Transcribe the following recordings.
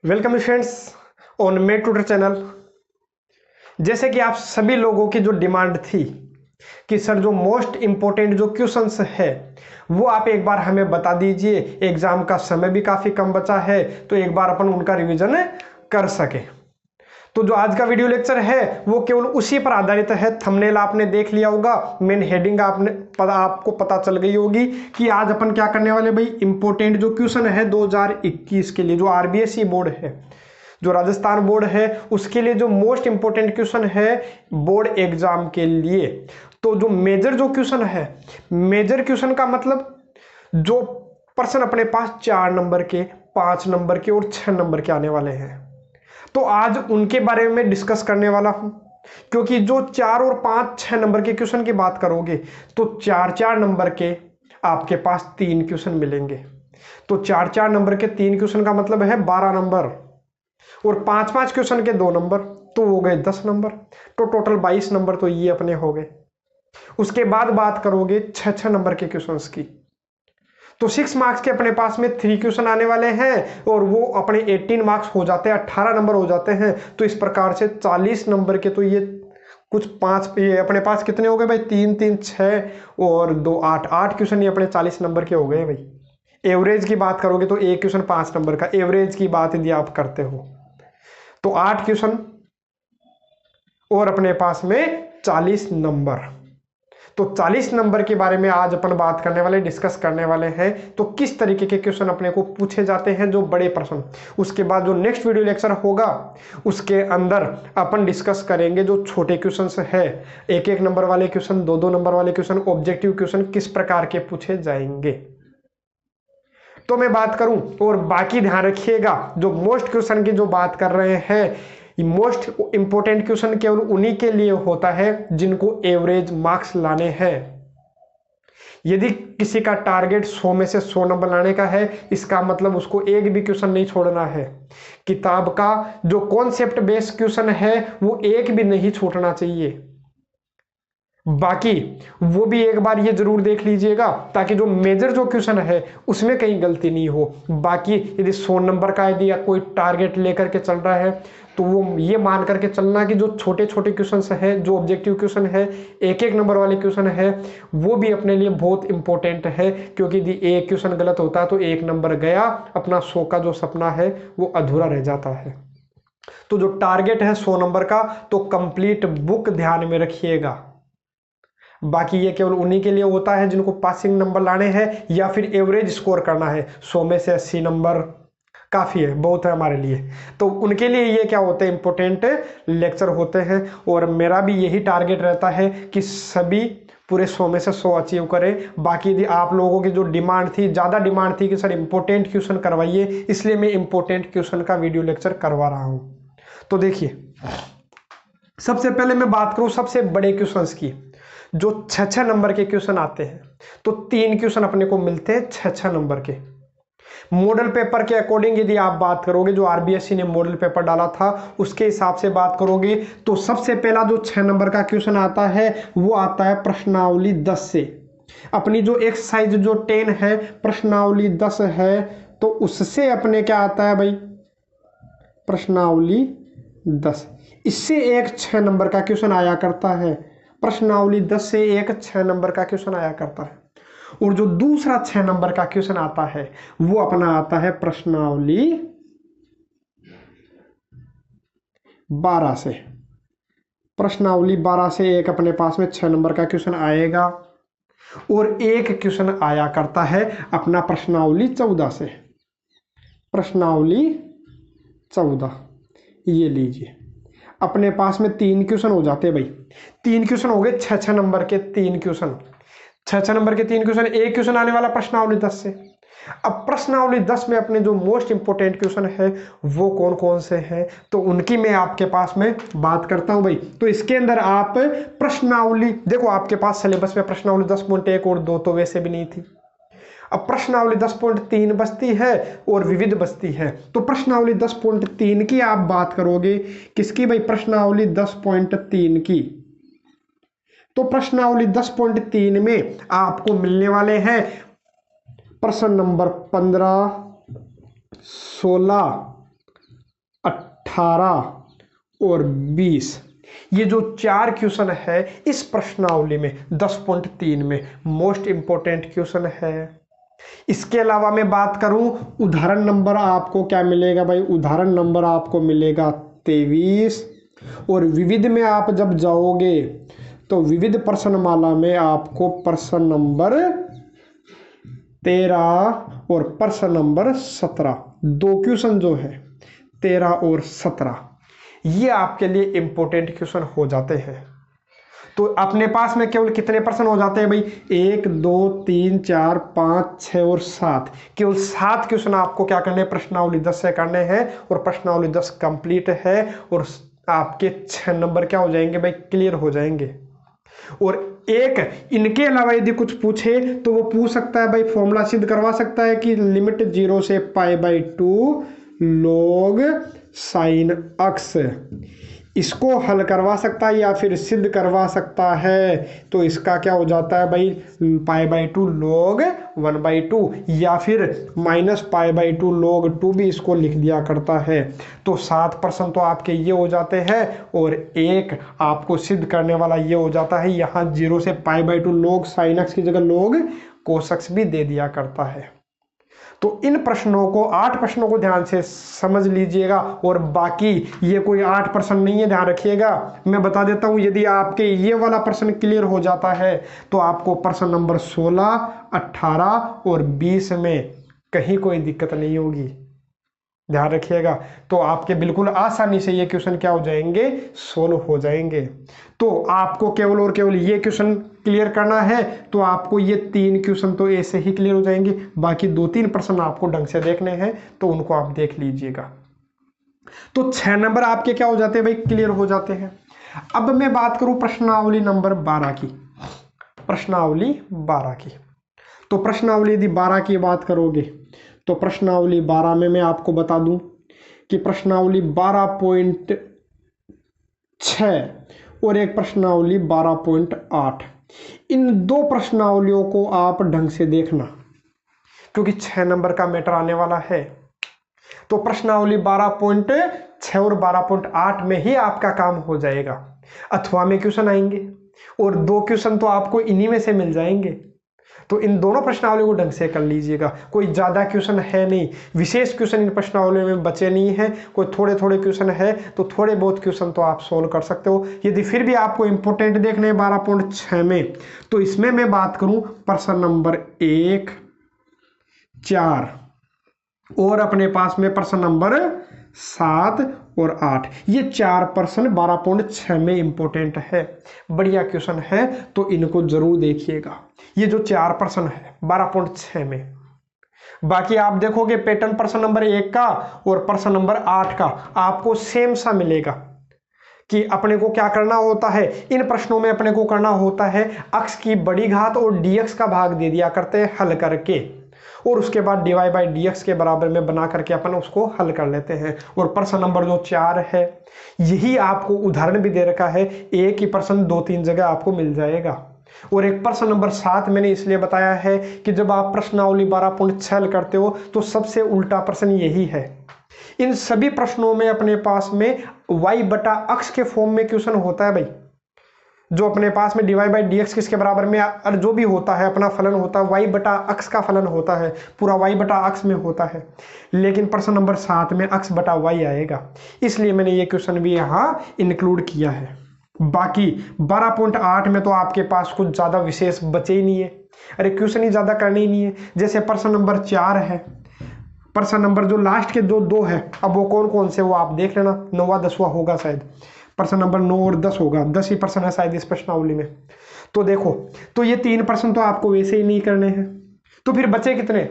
Welcome friends on made tutor channel. जैसे कि आप सभी लोगों की जो डिमांड थी कि सर जो मोस्ट इम्पोर्टेंट जो क्वेश्चंस है वो आप एक बार हमें बता दीजिए, एग्जाम का समय भी काफ़ी कम बचा है तो एक बार अपन उनका रिवीजन कर सके। तो जो आज का वीडियो लेक्चर है वो केवल उसी पर आधारित है। थंबनेल आपने देख लिया होगा, मेन हेडिंग आपको पता चल गई होगी कि आज अपन क्या करने वाले भाई। इंपॉर्टेंट जो क्वेश्चन है 2021 के लिए जो आरबीएसई बोर्ड है, जो राजस्थान बोर्ड है, उसके लिए जो मोस्ट इंपोर्टेंट क्वेश्चन है बोर्ड एग्जाम के लिए। तो जो मेजर जो क्वेश्चन है, मेजर क्वेश्चन का मतलब जो प्रश्न अपने पास 4 नंबर के, 5 नंबर के और 6 नंबर के आने वाले हैं, तो आज उनके बारे में डिस्कस करने वाला हूं। क्योंकि जो 4 और 5, 6 नंबर के क्वेश्चन की बात करोगे तो 4-4 नंबर के आपके पास 3 क्वेश्चन मिलेंगे। तो 4-4 नंबर के 3 क्वेश्चन का मतलब है 12 नंबर, और 5-5 क्वेश्चन के 2 नंबर तो हो गए 10 नंबर। तो टोटल 22 नंबर तो ये अपने हो गए। उसके बाद बात करोगे 6-6 नंबर के क्वेश्चंस की, तो 6 मार्क्स के अपने पास में 3 क्वेश्चन आने वाले हैं और वो अपने 18 मार्क्स हो जाते हैं, 18 नंबर हो जाते हैं। तो इस प्रकार से 40 नंबर के तो ये कुछ 5, ये अपने पास कितने हो गए भाई, 3-3 6 और 2 8 क्वेश्चन ये अपने 40 नंबर के हो गए भाई। एवरेज की बात करोगे तो एक क्वेश्चन 5 नंबर का, एवरेज की बात यदि आप करते हो तो 8 क्वेश्चन और अपने पास में 40 नंबर। तो 40 नंबर के बारे में आज अपन बात करने वाले, डिस्कस करने वाले हैं। तो किस तरीके के क्वेश्चन अपने को पूछे जाते हैं जो बड़े प्रश्न। उसके बाद जो नेक्स्ट वीडियो लेक्चर होगा उसके अंदर अपन डिस्कस करेंगे जो छोटे क्वेश्चन है, 1-1 नंबर वाले क्वेश्चन, 2-2 नंबर वाले क्वेश्चन, ऑब्जेक्टिव क्वेश्चन किस प्रकार के पूछे जाएंगे। तो मैं बात करूं, और बाकी ध्यान रखिएगा जो मोस्ट क्वेश्चन की जो बात कर रहे हैं, मोस्ट इंपोर्टेंट क्वेश्चन केवल उन्हीं के लिए होता है जिनको एवरेज मार्क्स लाने हैं। यदि किसी का टारगेट 100 में से 100 नंबर लाने का है, इसका मतलब उसको एक भी क्वेश्चन नहीं छोड़ना है। किताब का जो कॉन्सेप्ट बेस्ड क्वेश्चन है वो एक भी नहीं छूटना चाहिए। बाकी वो भी एक बार ये जरूर देख लीजिएगा ताकि जो मेजर जो क्वेश्चन है उसमें कहीं गलती नहीं हो। बाकी यदि 100 नंबर का यदि कोई टारगेट लेकर के चल रहा है तो वो ये मान करके चलना कि जो छोटे छोटे क्वेश्चन है, जो ऑब्जेक्टिव क्वेश्चन है, 1-1 नंबर वाले क्वेश्चन है, वो भी अपने लिए बहुत इंपॉर्टेंट है। क्योंकि यदि एक क्वेश्चन गलत होता है तो 1 नंबर गया, अपना 100 का जो सपना है वो अधूरा रह जाता है। तो जो टारगेट है 100 नंबर का, तो कंप्लीट बुक ध्यान में रखिएगा। बाकी ये केवल उन्हीं के लिए होता है जिनको पासिंग नंबर लाने हैं या फिर एवरेज स्कोर करना है। 100 में से 80 नंबर काफ़ी है, बहुत है हमारे लिए। तो उनके लिए ये क्या होते हैं, इंपॉर्टेंट लेक्चर होते हैं। और मेरा भी यही टारगेट रहता है कि सभी पूरे 100 में से 100 अचीव करें। बाकी यदि आप लोगों की जो डिमांड थी, ज़्यादा डिमांड थी कि सर इंपॉर्टेंट क्वेश्चन करवाइए, इसलिए मैं इंपॉर्टेंट क्वेश्चन का वीडियो लेक्चर करवा रहा हूँ। तो देखिए, सबसे पहले मैं बात करूँ सबसे बड़े क्वेश्चन की, जो 6-6 नंबर के क्वेश्चन आते हैं। तो 3 क्वेश्चन अपने को मिलते हैं 6-6 नंबर के। मॉडल पेपर के अकॉर्डिंग यदि आप बात करोगे, जो आरबीएसई ने मॉडल पेपर डाला था उसके हिसाब से बात करोगे, तो सबसे पहला जो 6 नंबर का क्वेश्चन आता है वो आता है प्रश्नावली 10 से। अपनी जो एक्सरसाइज जो 10 है, प्रश्नावली 10 है, तो उससे अपने क्या आता है भाई, प्रश्नावली 10। इससे एक 6 नंबर का क्वेश्चन आया करता है। प्रश्नावली 10 से एक 6 नंबर का क्वेश्चन आया करता है। और जो दूसरा 6 नंबर का क्वेश्चन आता है वो अपना आता है प्रश्नावली 12 से। प्रश्नावली 12 से एक अपने पास में 6 नंबर का क्वेश्चन आएगा। और एक क्वेश्चन आया करता है अपना प्रश्नावली 14 से। प्रश्नावली 14 ये लीजिए, अपने पास में 3 क्वेश्चन हो जाते हैं भाई। 3 क्वेश्चन हो गए 6-6 नंबर के 3 क्वेश्चन। 6-6 नंबर के 3 क्वेश्चन, एक क्वेश्चन आने वाला प्रश्नावली 10 से। अब प्रश्नावली 10 में अपने जो मोस्ट इंपोर्टेंट क्वेश्चन है वो कौन कौन से हैं, तो उनकी मैं आपके पास में बात करता हूं भाई। तो इसके अंदर आप प्रश्नावली देखो, आपके पास सिलेबस में प्रश्नावली 10.1 और 2 तो वैसे भी नहीं थी। अब प्रश्नावली 10.3 बचती है और विविध बचती है। तो प्रश्नावली 10.3 की आप बात करोगे, किसकी भाई, प्रश्नावली 10.3 की। तो प्रश्नावली 10.3 में आपको मिलने वाले हैं प्रश्न नंबर 15, 16, 18 और 20, ये जो 4 क्वेश्चन है इस प्रश्नावली में 10.3 में मोस्ट इंपॉर्टेंट क्वेश्चन है। इसके अलावा मैं बात करूं उदाहरण नंबर आपको क्या मिलेगा भाई, उदाहरण नंबर आपको मिलेगा 23। और विविध में आप जब जाओगे तो विविध प्रश्नमाला में आपको प्रश्न नंबर 13 और प्रश्न नंबर 17, 2 क्वेश्चन जो है 13 और 17, ये आपके लिए इंपॉर्टेंट क्वेश्चन हो जाते हैं। तो अपने पास में केवल कितने प्रश्न हो जाते हैं भाई, 1 2 3 4 5 6 और 7, केवल 7 क्वेश्चन आपको क्या करने हैं, प्रश्नावली 10 से करने हैं। और प्रश्नावली 10 कंप्लीट है और आपके 6 नंबर क्या हो जाएंगे भाई, क्लियर हो जाएंगे। और एक इनके अलावा यदि कुछ पूछे तो वो पूछ सकता है भाई, फॉर्मूला सिद्ध करवा सकता है कि लिमिट 0 से π/2 log sin x, इसको हल करवा सकता है या फिर सिद्ध करवा सकता है। तो इसका क्या हो जाता है भाई, π/2 log 1/2 या फिर -π/2 log 2 भी इसको लिख दिया करता है। तो 7% तो आपके ये हो जाते हैं और एक आपको सिद्ध करने वाला ये हो जाता है। यहाँ 0 से π/2 log sin x की जगह log cos x भी दे दिया करता है। तो इन प्रश्नों को 8 प्रश्नों को ध्यान से समझ लीजिएगा। और बाकी ये कोई 8 प्रश्न नहीं है, ध्यान रखिएगा। मैं बता देता हूं, यदि आपके ये वाला प्रश्न क्लियर हो जाता है तो आपको प्रश्न नंबर 16, 18 और 20 में कहीं कोई दिक्कत नहीं होगी, ध्यान रखिएगा। तो आपके बिल्कुल आसानी से ये क्वेश्चन क्या हो जाएंगे, सोल्व हो जाएंगे। तो आपको केवल और केवल ये क्वेश्चन क्लियर करना है तो आपको ये 3 क्वेश्चन तो ऐसे ही क्लियर हो जाएंगे। बाकी 2-3 प्रश्न आपको ढंग से देखने हैं तो उनको आप देख लीजिएगा। तो 6 नंबर आपके क्या हो जाते हैं भाई, क्लियर हो जाते हैं। अब मैं बात करूं प्रश्नावली नंबर 12 की, प्रश्नावली 12 की। तो प्रश्नावली यदि 12 की बात करोगे तो प्रश्नावली 12 में मैं आपको बता दूं कि प्रश्नावली 12.6 और एक प्रश्नावली 12.8, इन 2 प्रश्नावलियों को आप ढंग से देखना क्योंकि 6 नंबर का मैटर आने वाला है। तो प्रश्नावली 12.6 और 12.8 में ही आपका काम हो जाएगा। अथवा में क्वेश्चन आएंगे और 2 क्वेश्चन तो आपको इन्हीं में से मिल जाएंगे। तो इन दोनों प्रश्नावलियों को ढंग से कर लीजिएगा। कोई ज़्यादा क्वेश्चन है नहीं, विशेष क्वेश्चन इन प्रश्नावलियों में बचे नहीं है। कोई थोड़े थोड़े क्वेश्चन है तो थोड़े बहुत क्वेश्चन तो आप सोल्व कर सकते हो। यदि फिर भी आपको इंपॉर्टेंट देखने हैं 12.6 में, तो इसमें मैं बात करूं प्रश्न नंबर 1, 4 और अपने पास में प्रश्न नंबर 7 और 8, ये 4 प्रश्न 12.6 में इंपॉर्टेंट है, बढ़िया क्वेश्चन है। तो इनको जरूर देखिएगा, ये जो 4 प्रश्न है 12.6 में। बाकी आप देखोगे पैटर्न प्रश्न नंबर 1 का और प्रश्न नंबर 8 का आपको सेम सा मिलेगा कि अपने को क्या करना होता है। इन प्रश्नों में अपने को करना होता है x की बड़ी घात और dx का भाग दे दिया करते हैं हल करके, और उसके बाद dy/dx के बराबर में बना करके अपन उसको हल कर लेते हैं। और प्रश्न नंबर जो 4 है यही आपको उदाहरण भी दे रखा है, एक ही प्रश्न 2-3 जगह आपको मिल जाएगा। और एक प्रश्न नंबर 7 मैंने इसलिए बताया है कि जब आप प्रश्नावली 12.6 हल करते हो तो सबसे उल्टा प्रश्न यही है। इन सभी प्रश्नों में अपने पास में y/x के फॉर्म में क्वेश्चन होता है भाई, जो अपने पास में dy/dx किसके बराबर में, और जो भी होता है अपना फलन होता है y/x का फलन होता है, पूरा y/x में होता है। लेकिन प्रश्न नंबर 7 में x/y आएगा, इसलिए मैंने ये क्वेश्चन भी यहाँ इंक्लूड किया है। बाकी 12.8 में तो आपके पास कुछ ज़्यादा विशेष बचे ही नहीं है, अरे क्वेश्चन ही ज़्यादा करने ही नहीं है। जैसे प्रश्न नंबर 4 है, प्रश्न नंबर जो लास्ट के जो 2 है, अब वो कौन कौन से वो आप देख लेना, 9वां 10वां होगा शायद, प्रश्न नंबर 9 और 10 होगा, 10 ही प्रश्न है शायद इस प्रश्नावली में। तो देखो, तो ये 3 प्रश्न तो आपको वैसे ही नहीं करने हैं, तो फिर बचे कितने,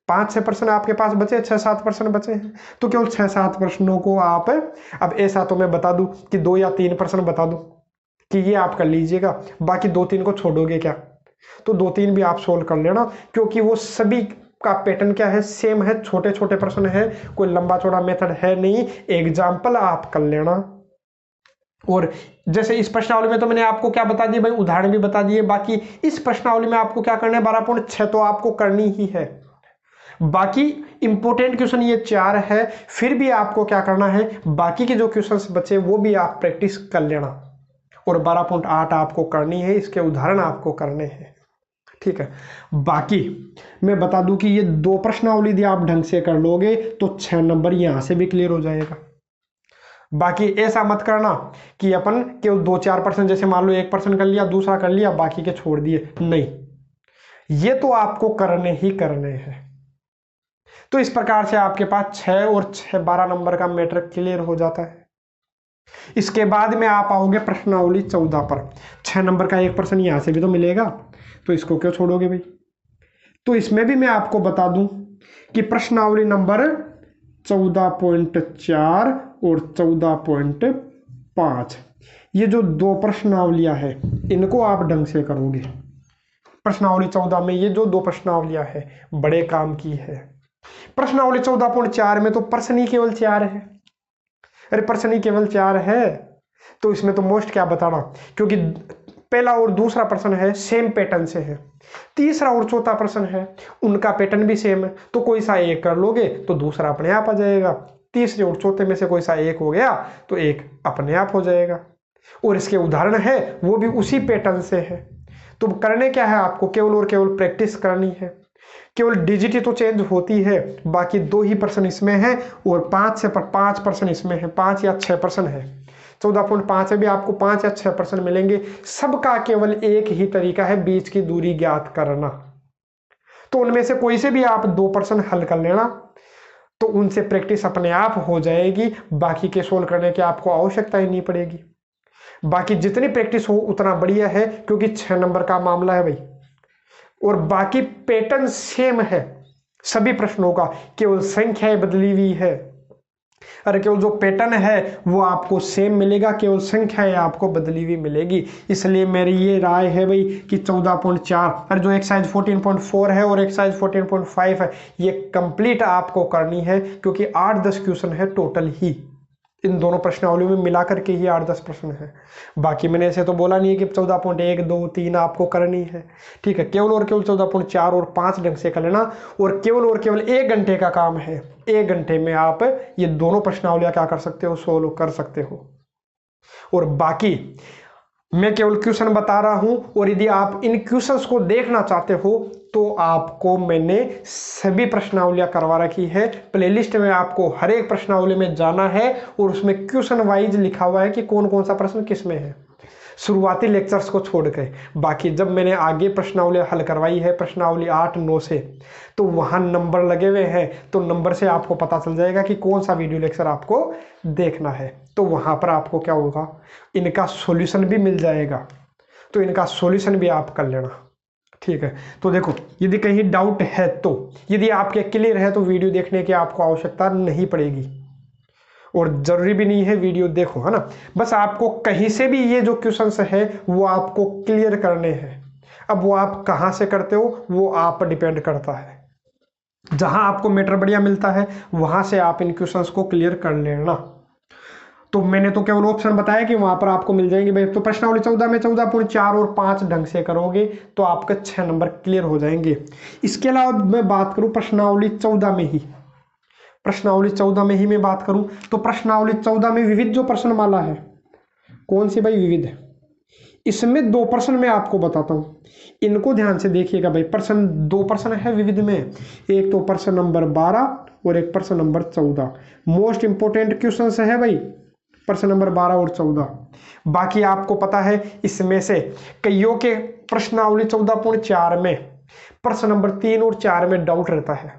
5-6 प्रश्न आपके पास बचे, 6-7 प्रश्न बचे हैं। तो केवल 6-7 प्रश्नों को आप, अब ऐसा तो मैं बता दूं कि 2 या 3 प्रश्न बता दूं कि ये आप कर लीजिएगा, बाकी 2-3 को छोड़ोगे क्या, तो 2-3 भी आप सोल्व कर लेना, क्योंकि वो सभी का पैटर्न क्या है, सेम है, छोटे छोटे प्रश्न है, कोई लंबा चौड़ा मेथड है नहीं, एग्जाम्पल आप कर लेना। और जैसे इस प्रश्नावली में तो मैंने आपको क्या बता दिया भाई, उदाहरण भी बता दिए। बाकी इस प्रश्नावली में आपको क्या करना है, 12.6 तो आपको करनी ही है। बाकी इंपॉर्टेंट क्वेश्चन ये 4 है, फिर भी आपको क्या करना है, बाकी के जो क्वेश्चंस बचे वो भी आप प्रैक्टिस कर लेना, और 12.8 आपको करनी है, इसके उदाहरण आपको करने हैं, ठीक है। बाकी मैं बता दूं कि ये 2 प्रश्नावली यदि आप ढंग से कर लोगे तो 6 नंबर यहां से भी क्लियर हो जाएगा। बाकी ऐसा मत करना कि अपन केवल 2-4%, जैसे मान लो 1% कर लिया, दूसरा कर लिया, बाकी के छोड़ दिए, नहीं, ये तो आपको करने ही करने हैं। तो इस प्रकार से आपके पास 6 और 6 12 नंबर का मैटर क्लियर हो जाता है। इसके बाद में आप आओगे प्रश्नावली 14 पर। 6 नंबर का 1% यहां से भी तो मिलेगा, तो इसको क्यों छोड़ोगे भाई। तो इसमें भी मैं आपको बता दूं कि प्रश्नावली नंबर 14.4 और 14.5 ये जो 2 प्रश्नावलियां है इनको आप ढंग से करोगे। प्रश्नावली 14 में ये जो 2 प्रश्नावलियां है बड़े काम की है। प्रश्नावली 14.4 में तो प्रश्न ही केवल 4 है। अरे प्रश्न ही केवल 4 है तो इसमें तो मोस्ट क्या बताना, क्योंकि पहला और दूसरा प्रश्न है सेम पैटर्न से है, तीसरा और चौथा प्रश्न है उनका पैटर्न भी सेम है, तो कोई सा एक कर लोगे तो दूसरा अपने आप आ जाएगा, तीसरे और चौथे में से कोई सा एक हो गया तो एक अपने आप हो जाएगा, और इसके उदाहरण है वो भी उसी पैटर्न से है। तो करने क्या है, आपको केवल और केवल प्रैक्टिस करनी है, केवल डिजिट तो चेंज होती है, बाकी 2 ही प्रश्न इसमें है और 5 प्रश्न इसमें है, 5 या 6% है। 14.5 में भी आपको 5 या 6% मिलेंगे। सबका केवल एक ही तरीका है, बीच की दूरी ज्ञात करना। तो उनमें से कोई से भी आप 2% हल कर लेना तो उनसे प्रैक्टिस अपने आप हो जाएगी, बाकी के सोल्व करने की आपको आवश्यकता ही नहीं पड़ेगी। बाकी जितनी प्रैक्टिस हो उतना बढ़िया है, क्योंकि 6 नंबर का मामला है भाई, और बाकी पैटर्न सेम है सभी प्रश्नों का, केवल संख्याएं बदली हुई है। अरे केवल जो पैटर्न है वो आपको सेम मिलेगा, केवल संख्याएं आपको बदली हुई मिलेगी। इसलिए मेरी ये राय है भाई कि 14.4 और जो एक्सरसाइज 14.4 है और एक्सरसाइज 14.5 है ये कंप्लीट आपको करनी है, क्योंकि 8-10 क्वेश्चन है टोटल ही, इन दोनों प्रश्नावलियों में मिलाकर के ही 8-10 प्रश्न है। बाकी मैंने ऐसे तो बोला नहीं है कि 14.1, 2, 3 आपको करनी है, ठीक है। केवल और केवल 14.4 और 5 ढंग से कर लेना, और केवल 1 घंटे का काम है। 1 घंटे में आप ये दोनों प्रश्नावलियां क्या कर सकते हो, सोल्व कर सकते हो। और बाकी मैं केवल क्वेश्चन बता रहा हूं, और यदि आप इन क्वेश्चंस को देखना चाहते हो तो आपको मैंने सभी प्रश्नावलियां करवा रखी है। प्लेलिस्ट में आपको हर एक प्रश्नावली में जाना है और उसमें क्वेश्चन वाइज लिखा हुआ है कि कौन कौन सा प्रश्न किस में है, शुरुआती लेक्चर्स को छोड़ के। बाकी जब मैंने आगे प्रश्नावली हल करवाई है प्रश्नावली 8-9 से, तो वहां नंबर लगे हुए हैं, तो नंबर से आपको पता चल जाएगा कि कौन सा वीडियो लेक्चर आपको देखना है। तो वहां पर आपको क्या होगा, इनका सॉल्यूशन भी मिल जाएगा, तो इनका सॉल्यूशन भी आप कर लेना, ठीक है। तो देखो यदि कहीं डाउट है तो, यदि आपके क्लियर है तो वीडियो देखने की आपको आवश्यकता नहीं पड़ेगी, और जरूरी भी नहीं है वीडियो देखो, है ना। बस आपको कहीं से भी ये जो क्वेश्चंस है वो आपको क्लियर करने हैं। अब वो आप कहां से करते हो वो आप पर डिपेंड करता है, जहां आपको मैटर बढ़िया मिलता है वहां से आप इन क्वेश्चंस को क्लियर कर लेना। तो मैंने तो केवल ऑप्शन बताया कि वहां पर आपको मिल जाएंगे भाई। तो प्रश्नावली 14 में 14.4 और 5 ढंग से करोगे तो आपके 6 नंबर क्लियर हो जाएंगे। इसके अलावा मैं बात करूं प्रश्नावली 14 में ही, प्रश्नावली 14 में ही मैं बात करूं तो प्रश्नावली 14 में विविध जो प्रश्नमाला है, कौन सी भाई, विविध। इसमें 2 प्रश्न मैं आपको बताता हूं, इनको ध्यान से देखिएगा भाई। प्रश्न 2 प्रश्न है विविध में, एक तो प्रश्न नंबर 12 और एक प्रश्न नंबर 14। मोस्ट इंपोर्टेंट क्वेश्चन है भाई प्रश्न नंबर 12 और 14। बाकी आपको पता है इसमें से कईयों के प्रश्नावली 14.4 में प्रश्न नंबर 3 और 4 में डाउट रहता है,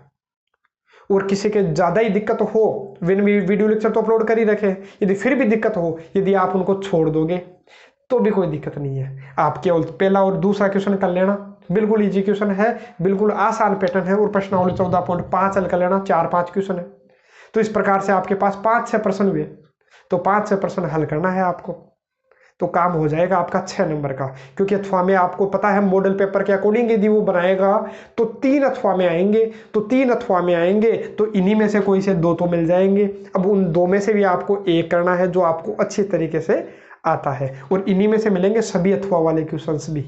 और किसी के ज्यादा ही दिक्कत हो, वीडियो लेक्चर तो अपलोड कर ही रखे, यदि फिर भी दिक्कत हो, यदि आप उनको छोड़ दोगे तो भी कोई दिक्कत नहीं है। आप केवल पहला और दूसरा क्वेश्चन कर लेना, बिल्कुल इजी क्वेश्चन है, बिल्कुल आसान पैटर्न है, और प्रश्नावली 14.5 हल कर लेना, 4-5 क्वेश्चन है। तो इस प्रकार से आपके पास 5-6 प्रश्न हुए, तो 5-6 प्रश्न हल करना है आपको, तो काम हो जाएगा आपका 6 नंबर का। क्योंकि अथवा में आपको पता है मॉडल पेपर के अकॉर्डिंग यदि वो बनाएगा तो 3 अथवा में आएंगे, तो 3 अथवा में आएंगे तो इन्हीं में से कोई से 2 तो मिल जाएंगे। अब उन 2 में से भी आपको एक करना है जो आपको अच्छी तरीके से आता है, और इन्हीं में से मिलेंगे सभी अथवा वाले क्वेश्चंस भी।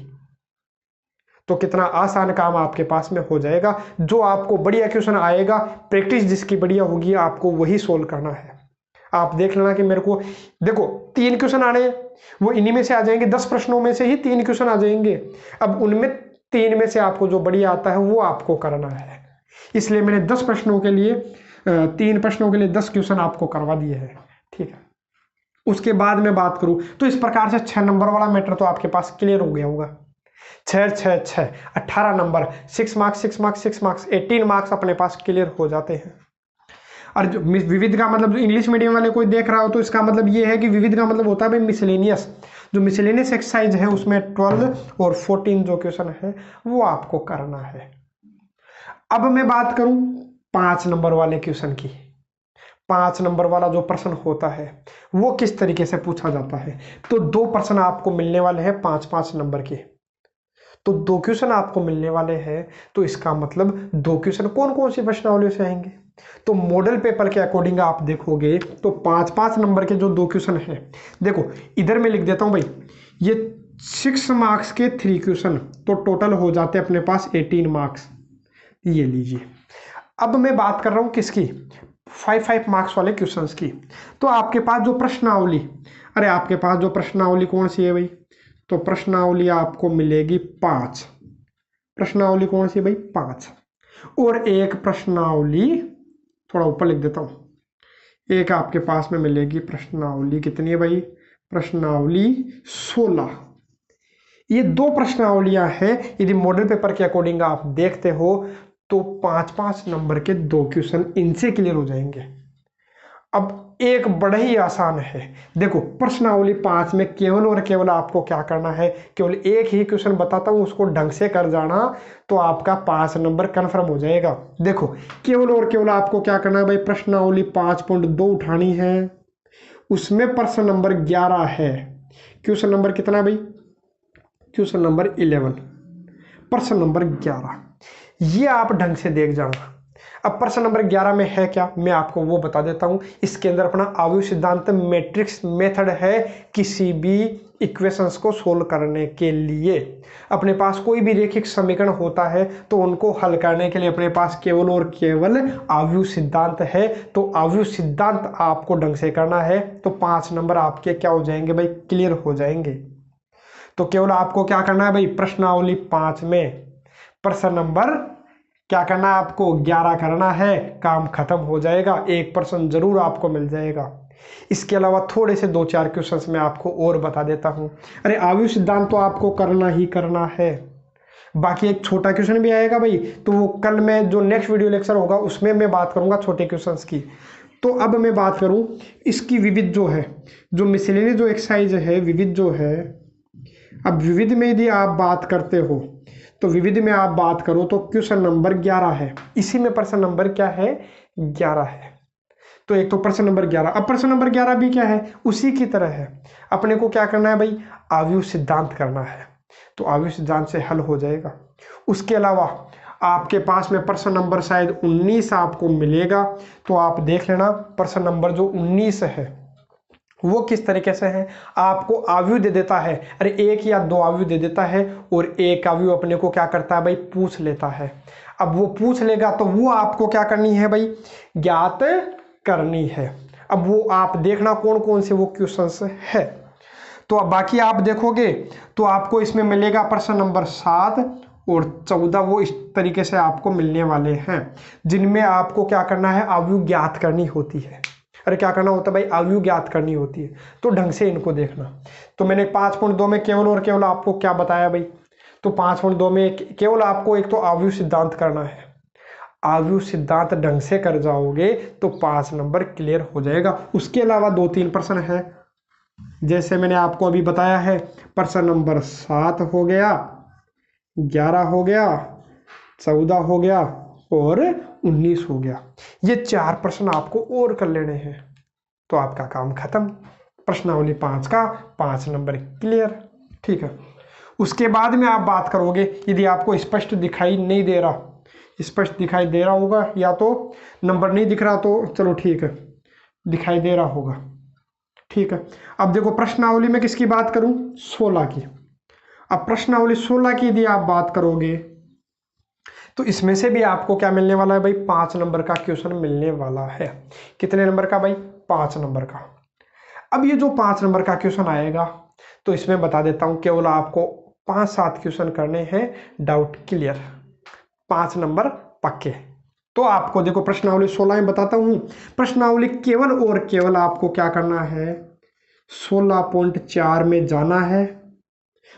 तो कितना आसान काम आपके पास में हो जाएगा। जो आपको बढ़िया क्वेश्चन आएगा, प्रैक्टिस जिसकी बढ़िया होगी, आपको वही सोल्व करना है। आप देख लेना कि मेरे को देखो 3 क्वेश्चन आने हैं, वो इन्हीं में से आ जाएंगे, 10 प्रश्नों में से ही 3 क्वेश्चन आ जाएंगे। अब उनमें 3 में से आपको जो बढ़िया आता है वो आपको करना है। इसलिए मैंने 10 प्रश्नों के लिए 3 प्रश्नों के लिए 10 क्वेश्चन आपको करवा दिए हैं, ठीक है। उसके बाद में बात करूं तो इस प्रकार से 6 नंबर वाला मैटर तो आपके पास क्लियर हो गया होगा। 6 6 6 18 number, 6 marks 6 marks 6 marks 18 marks अपने पास क्लियर हो जाते हैं। और जो विविध का मतलब, जो इंग्लिश मीडियम वाले कोई देख रहा हो तो इसका मतलब ये है कि विविध का मतलब होता है भाई मिसलेनियस। जो मिसलेनियस एक्सरसाइज है उसमें 12 और 14 जो क्वेश्चन है वो आपको करना है। अब मैं बात करूं 5 नंबर वाले क्वेश्चन की। 5 नंबर वाला जो प्रश्न होता है वो किस तरीके से पूछा जाता है। तो 2 प्रश्न आपको मिलने वाले हैं 5-5 नंबर के। तो 2 क्वेश्चन आपको मिलने वाले हैं, तो इसका मतलब 2 क्वेश्चन कौन कौन सी प्रश्नावली से आएंगे। तो मॉडल पेपर के अकॉर्डिंग आप देखोगे तो 5-5 नंबर के जो 2 क्वेश्चन हैं, देखो इधर मैं लिख देता हूं भाई, ये 6 मार्क्स के 3 क्वेश्चन, तो टोटल हो जाते हैं अपने पास 18 मार्क्स। ये लीजिए। अब मैं बात कर रहा हूं किसकी, 5-5 मार्क्स वाले क्वेश्चंस की। तो आपके पास जो प्रश्नावली, अरे आपके पास जो प्रश्नावली कौन सी है भाई, तो प्रश्नावली आपको मिलेगी 5। प्रश्नावली कौन सी है भाई, 5। और एक प्रश्नावली, थोड़ा ऊपर लिख देता हूं, एक आपके पास में मिलेगी प्रश्नावली, कितनी है भाई, प्रश्नावली 16। ये 2 प्रश्नावलियां हैं। यदि मॉडल पेपर के अकॉर्डिंग आप देखते हो तो 5-5 नंबर के 2 क्वेश्चन इनसे क्लियर हो जाएंगे। अब एक बड़ा ही आसान है, देखो प्रश्नावली 5 में केवल और केवल आपको क्या करना है, केवल एक ही क्वेश्चन बताता हूं, उसको ढंग से कर जाना तो आपका 5 नंबर कंफर्म हो जाएगा। देखो केवल और केवल आपको क्या करना है भाई, प्रश्नावली 5.2 उठानी है, उसमें प्रश्न नंबर 11 है। क्वेश्चन नंबर कितना भाई, क्वेश्चन नंबर 11, प्रश्न नंबर 11, ये आप ढंग से देख जाना। अब प्रश्न नंबर 11 में है क्या, मैं आपको वो बता देता हूं। इसके अंदर अपना आव्यूह सिद्धांत मैट्रिक्स मेथड है। किसी भी इक्वेशंस को सोल्व करने के लिए अपने पास कोई भी रैखिक समीकरण होता है तो उनको हल करने के लिए अपने पास केवल और केवल आव्यूह सिद्धांत है। तो आव्यूह सिद्धांत आपको ढंग से करना है तो 5 नंबर आपके क्या हो जाएंगे भाई, क्लियर हो जाएंगे। तो केवल आपको क्या करना है भाई, प्रश्नावली 5 में प्रश्न नंबर क्या करना है, आपको 11 करना है, काम खत्म हो जाएगा। 1 प्रश्न जरूर आपको मिल जाएगा। इसके अलावा थोड़े से 2-4 क्वेश्चंस मैं आपको और बता देता हूं। अरे आव्यूह सिद्धांत तो आपको करना ही करना है। बाकी एक छोटा क्वेश्चन भी आएगा भाई, तो वो कल मैं जो नेक्स्ट वीडियो लेक्चर होगा उसमें मैं बात करूंगा छोटे क्वेश्चंस की। तो अब मैं बात करूं इसकी विविध जो है, जो मिसलेनियस जो एक्सरसाइज है, विविध जो है। अब विविध में यदि आप बात करते हो तो विविध में आप बात करो तो क्वेश्चन नंबर 11 है, इसी में प्रश्न नंबर क्या है, 11 है। तो एक तो प्रश्न नंबर 11, अब प्रश्न नंबर 11 भी क्या है, उसी की तरह है। अपने को क्या करना है भाई, आव्यूह सिद्धांत करना है। तो आव्यूह सिद्धांत से हल हो जाएगा। उसके अलावा आपके पास में प्रश्न नंबर शायद 19 आपको मिलेगा, तो आप देख लेना प्रश्न नंबर जो 19 है वो किस तरीके से है। आपको आव्यूह दे देता है, अरे 1 या 2 आव्यूह दे देता है और एक आव्यूह अपने को क्या करता है भाई, पूछ लेता है। अब वो पूछ लेगा तो वो आपको क्या करनी है भाई, ज्ञात करनी है। अब वो आप देखना कौन कौन से वो क्वेश्चंस है। तो अब बाकी आप देखोगे तो आपको इसमें मिलेगा प्रश्न नंबर 7 और 14, वो इस तरीके से आपको मिलने वाले हैं, जिनमें आपको क्या करना है, आव्यूह ज्ञात करनी होती है। अरे क्या करना होता है भाई, आव्यूह ज्ञात करनी होती है। तो ढंग से इनको देखना। तो मैंने 5.2 में केवल और केवल आपको क्या बताया भाई, तो 5.2 में केवल आपको एक तो आव्यूह सिद्धांत करना है। आव्यूह सिद्धांत ढंग से कर जाओगे तो 5 नंबर क्लियर हो जाएगा। उसके अलावा 2-3 प्रश्न है, जैसे मैंने आपको अभी बताया है, प्रश्न नंबर 7 हो गया, 11 हो गया, 14 हो गया और 19 हो गया। ये 4 प्रश्न आपको और कर लेने हैं तो आपका काम खत्म। प्रश्नावली 5 का 5 नंबर क्लियर, ठीक है। उसके बाद में आप बात करोगे, यदि आपको स्पष्ट दिखाई नहीं दे रहा, स्पष्ट दिखाई दे रहा होगा या तो नंबर नहीं दिख रहा तो चलो ठीक है, दिखाई दे रहा होगा, ठीक है। अब देखो प्रश्नावली में किसकी बात करूं, 16 की। अब प्रश्नावली 16 की यदि आप बात करोगे तो इसमें से भी आपको क्या मिलने वाला है भाई, 5 नंबर का क्वेश्चन मिलने वाला है। कितने नंबर का भाई, 5 नंबर का। अब ये जो 5 नंबर का क्वेश्चन आएगा तो इसमें बता देता हूं, केवल आपको 5-7 क्वेश्चन करने हैं डाउट क्लियर, 5 नंबर पक्के। तो आपको देखो प्रश्नावली 16 में बताता हूं, प्रश्नावली केवल और केवल आपको क्या करना है, 16.4 में जाना है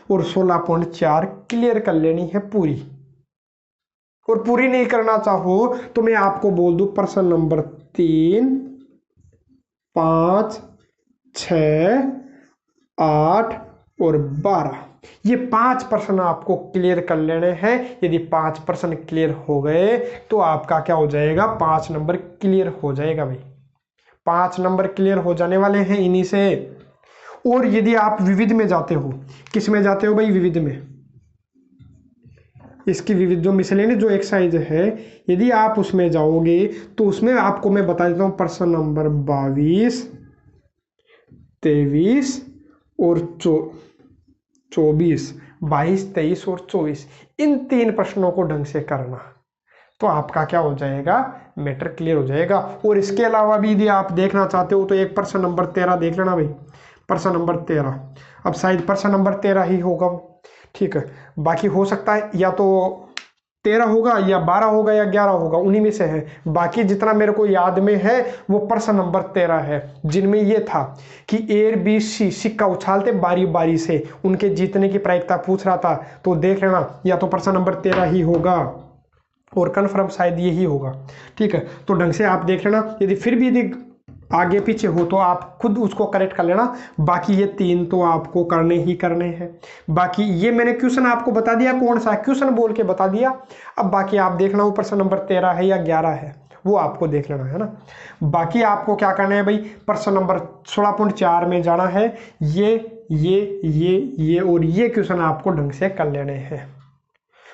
और 16.4 क्लियर कर लेनी है पूरी। और पूरी नहीं करना चाहो तो मैं आपको बोल दूं प्रश्न नंबर 3, 5, 6, 8 और 12, ये 5 प्रश्न आपको क्लियर कर लेने हैं। यदि 5 प्रश्न क्लियर हो गए तो आपका क्या हो जाएगा, 5 नंबर क्लियर हो जाएगा भाई, 5 नंबर क्लियर हो जाने वाले हैं इन्हीं से। और यदि आप विविध में जाते हो, किस में जाते हो भाई, विविध में, इसकी विविध जो मिसलेनियस जो एक्सरसाइज है, यदि आप उसमें जाओगे तो उसमें आपको मैं बता देता हूँ प्रश्न नंबर 22, 23 और 24, 22, 23 और 24, इन 3 प्रश्नों को ढंग से करना तो आपका क्या हो जाएगा, मैटर क्लियर हो जाएगा। और इसके अलावा भी यदि आप देखना चाहते हो तो एक प्रश्न नंबर 13 देख लेना भाई, प्रश्न नंबर 13, अब शायद प्रश्न नंबर 13 ही होगा वो, ठीक है, बाकी हो सकता है या तो 13 होगा या 12 होगा या 11 होगा, उन्हीं में से है। बाकी जितना मेरे को याद में है वो प्रश्न नंबर 13 है, जिनमें ये था कि ए बी सी सिक्का उछालते बारी बारी से, उनके जीतने की प्रायिकता पूछ रहा था। तो देख लेना, या तो प्रश्न नंबर 13 ही होगा और कन्फर्म शायद यही होगा, ठीक है। तो ढंग से आप देख लेना, यदि फिर भी यदि आगे पीछे हो तो आप खुद उसको करेक्ट कर लेना। बाकी ये 3 तो आपको करने ही करने हैं। बाकी ये मैंने क्वेश्चन आपको बता दिया, कौन सा क्वेश्चन बोल के बता दिया। अब बाकी आप देखना वो प्रश्न नंबर 13 है या 11 है, वो आपको देख लेना है ना। बाकी आपको क्या करना है भाई, प्रश्न नंबर 16.4 में जाना है, ये और ये क्वेश्चन आपको ढंग से कर लेने हैं।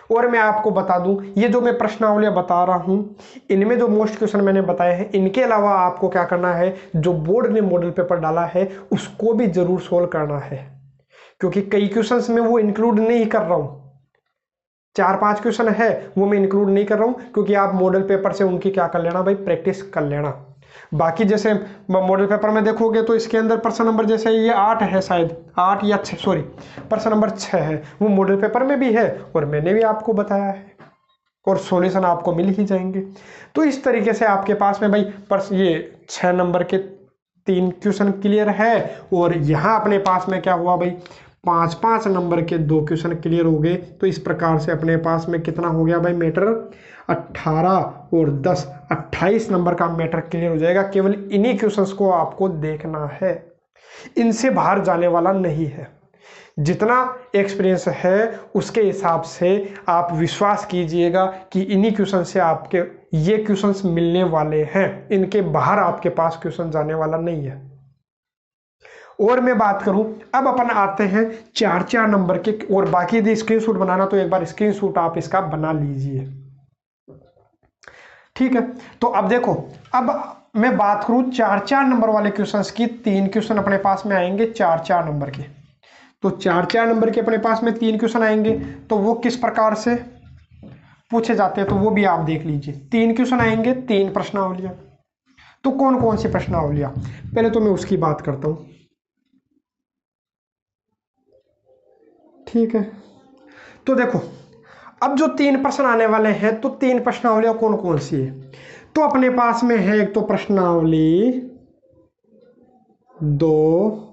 और मैं आपको बता दूं, ये जो मैं प्रश्नावलियां बता रहा हूं, इनमें जो मोस्ट क्वेश्चन मैंने बताए हैं, इनके अलावा आपको क्या करना है, जो बोर्ड ने मॉडल पेपर डाला है उसको भी जरूर सोल्व करना है, क्योंकि कई क्वेश्चंस में वो इंक्लूड नहीं कर रहा हूं, 4-5 क्वेश्चन है वो मैं इंक्लूड नहीं कर रहा हूं, क्योंकि आप मॉडल पेपर से उनकी क्या कर लेना भाई, प्रैक्टिस कर लेना। बाकी जैसे मॉडल पेपर में देखोगे तो इसके अंदर प्रश्न नंबर जैसे ये 8 है, शायद 8 या 6, सॉरी प्रश्न नंबर 6 है, वो मॉडल पेपर में भी है और मैंने भी आपको बताया है, और सॉल्यूशन आपको मिल ही जाएंगे। तो इस तरीके से आपके पास में भाई ये 6 नंबर के 3 क्वेश्चन क्लियर है, और यहाँ अपने पास में क्या हुआ भाई, 5-5 नंबर के 2 क्वेश्चन क्लियर हो गए। तो इस प्रकार से अपने पास में कितना हो गया भाई मैटर, 18 और 10, 28 नंबर का मैटर क्लियर हो जाएगा। केवल इन्हीं क्वेश्चंस को आपको देखना है, इनसे बाहर जाने वाला नहीं है। जितना एक्सपीरियंस है उसके हिसाब से आप विश्वास कीजिएगा कि इन्हीं क्वेश्चन से आपके ये क्वेश्चंस मिलने वाले हैं, इनके बाहर आपके पास क्वेश्चन जाने वाला नहीं है। और मैं बात करूं, अब अपन आते हैं 4-4 नंबर के, और बाकी यदि स्क्रीनशॉट बनाना तो एक बार स्क्रीनशॉट आप इसका बना लीजिए, ठीक है। तो अब देखो, अब मैं बात करूं 4-4 नंबर वाले क्वेश्चंस की, 3 क्वेश्चन अपने पास में आएंगे 4-4 नंबर के। तो 4-4 नंबर के अपने पास में 3 क्वेश्चन आएंगे, तो वो किस प्रकार से पूछे जाते हैं तो वो भी आप देख लीजिए। 3 क्वेश्चन आएंगे, 3 प्रश्नावलियां। तो कौन कौन सी प्रश्नावलियां, पहले तो मैं उसकी बात करता हूं, ठीक है। तो देखो, अब जो 3 प्रश्न आने वाले हैं, तो 3 प्रश्नावलियां कौन कौन सी है, तो अपने पास में है एक तो प्रश्नावली 2,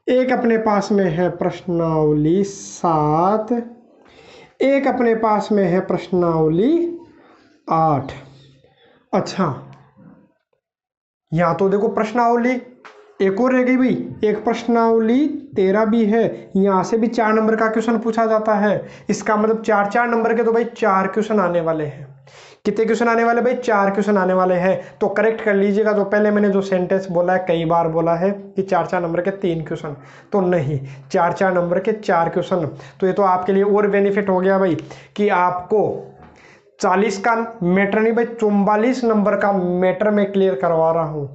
एक अपने पास में है प्रश्नावली 7, एक अपने पास में है प्रश्नावली 8। अच्छा, यहां तो देखो प्रश्नावली एक और रह गई भाई, एक प्रश्नावली 13 भी है, यहां से भी 4 नंबर का क्वेश्चन पूछा जाता है। इसका मतलब 4-4 नंबर के तो भाई 4 क्वेश्चन आने वाले हैं। कितने क्वेश्चन आने वाले भाई, 4 क्वेश्चन आने वाले हैं। तो करेक्ट कर लीजिएगा, जो पहले मैंने जो सेंटेंस बोला है, कई बार बोला है कि 4-4 नंबर के 3 क्वेश्चन, तो नहीं, 4-4 नंबर के 4 क्वेश्चन। तो ये तो आपके लिए और बेनिफिट हो गया भाई कि आपको 40 का मैटर नहीं भाई, 44 नंबर का मैटर मैं क्लियर करवा रहा हूं।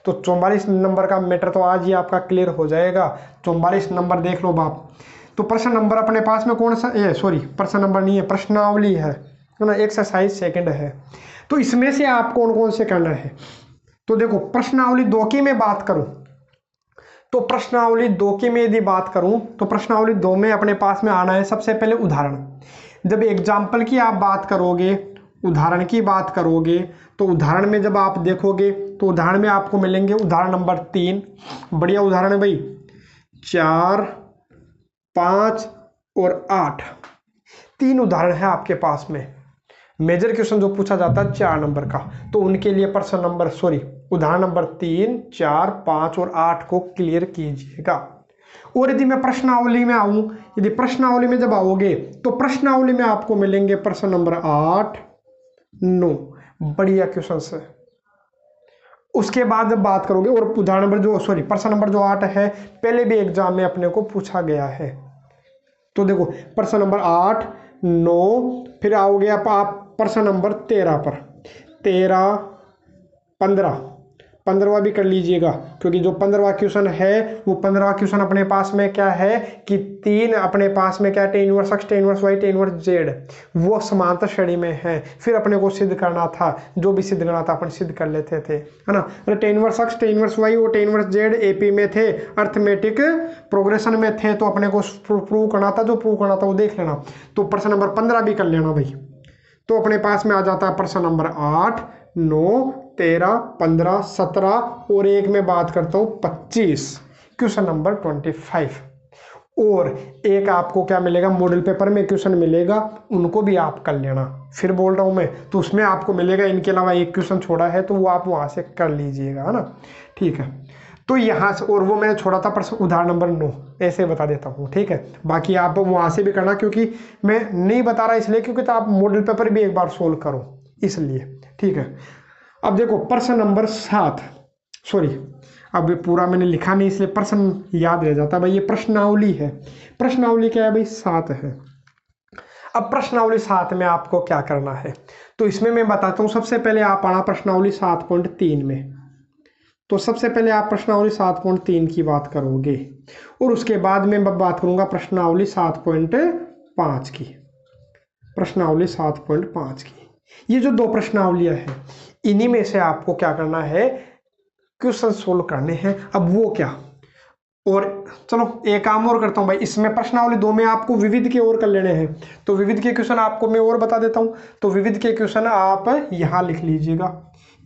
तो 44 नंबर का मैटर तो आज ही आपका क्लियर हो जाएगा। 44 नंबर देख लो बाप, तो प्रश्न नंबर अपने पास में कौन सा, ये सॉरी प्रश्न नंबर नहीं है, प्रश्नावली है ना, एक्सरसाइज सेकंड है। तो इसमें से आप कौन कौन से करना है, तो देखो प्रश्नावली 2 की मैं बात करूं, तो प्रश्नावली 2 की मैं यदि बात करूं तो प्रश्नावली 2 में अपने पास में आना है सबसे पहले उदाहरण। जब एग्जाम्पल की आप बात करोगे, उदाहरण की बात करोगे, तो उदाहरण में जब आप देखोगे तो उदाहरण में आपको मिलेंगे उदाहरण नंबर 3, बढ़िया उदाहरण है भाई, 4, 5 और 8, 3 उदाहरण है आपके पास में। मेजर क्वेश्चन जो पूछा जाता है 4 नंबर का, तो उनके लिए प्रश्न नंबर उदाहरण नंबर 3, 4, 5 और 8 को क्लियर कीजिएगा। और यदि मैं प्रश्नावली में आऊं, यदि प्रश्नावली में जब आओगे तो प्रश्नावली में आपको मिलेंगे प्रश्न नंबर 8, 9, बढ़िया क्वेश्चन है। उसके बाद जब बात करोगे, और उदाहरण नंबर प्रश्न नंबर जो 8 है पहले भी एग्जाम में अपने को पूछा गया है। तो देखो प्रश्न नंबर 8, 9, फिर आओगे आप प्रश्न नंबर 13 पर, 13, 15वां भी कर लीजिएगा, क्योंकि जो 15वां क्वेश्चन है वो 15वां क्वेश्चन अपने पास में क्या है कि 3 अपने पास में क्या, tan inverse x, tan inverse y, tan inverse z, वो समांतर श्रेणी में है। फिर अपने को सिद्ध करना था, जो भी सिद्ध करना था अपन सिद्ध कर लेते थे, है ना। तो tan inverse x, tan inverse y और टेन इनवर्स जेड एपी में थे, अर्थमेटिक प्रोग्रेशन में थे, तो अपने को प्रूव करना था, जो प्रूव करना था वो देख लेना। तो प्रश्न नंबर 15 भी कर लेना भाई। तो अपने पास में आ जाता है प्रश्न नंबर 8, 9, 13, 15, 17 और एक में बात करता हूं 25, क्वेश्चन नंबर 25। और एक आपको क्या मिलेगा, मॉडल पेपर में क्वेश्चन मिलेगा, उनको भी आप कर लेना। फिर बोल रहा हूं मैं, तो उसमें आपको मिलेगा, इनके अलावा एक क्वेश्चन छोड़ा है तो वो आप वहां से कर लीजिएगा, है ना, ठीक है। तो यहाँ से, और वो मैंने छोड़ा था प्रश्न उदाहरण नंबर 9, ऐसे बता देता हूँ, ठीक है। बाकी आप वहाँ से भी करना, क्योंकि मैं नहीं बता रहा इसलिए क्योंकि तो आप मॉडल पेपर भी एक बार सोल्व करो इसलिए, ठीक है। अब देखो प्रश्न नंबर 7, अब पूरा मैंने लिखा नहीं इसलिए प्रश्न याद रह जाता भाई, ये प्रश्नावली है। प्रश्नावली क्या है भाई, 7 है। अब प्रश्नावली 7 में आपको क्या करना है, तो इसमें मैं बताता हूँ। सबसे पहले आप आना प्रश्नावली 7.3 में, तो सबसे पहले आप प्रश्नावली 7.3 की बात करोगे, और उसके बाद में बात करूंगा प्रश्नावली 7.5 की, प्रश्नावली 7.5 की। ये जो 2 प्रश्नावलियां हैं, इन्हीं में से आपको क्या करना है, क्वेश्चन सोल्व करने हैं। अब वो क्या, और चलो एक काम और करता हूं भाई, इसमें प्रश्नावली 2 में आपको विविध के और कर लेने हैं, तो विविध के क्वेश्चन आपको मैं और बता देता हूं। तो विविध के क्वेश्चन आप यहां लिख लीजिएगा।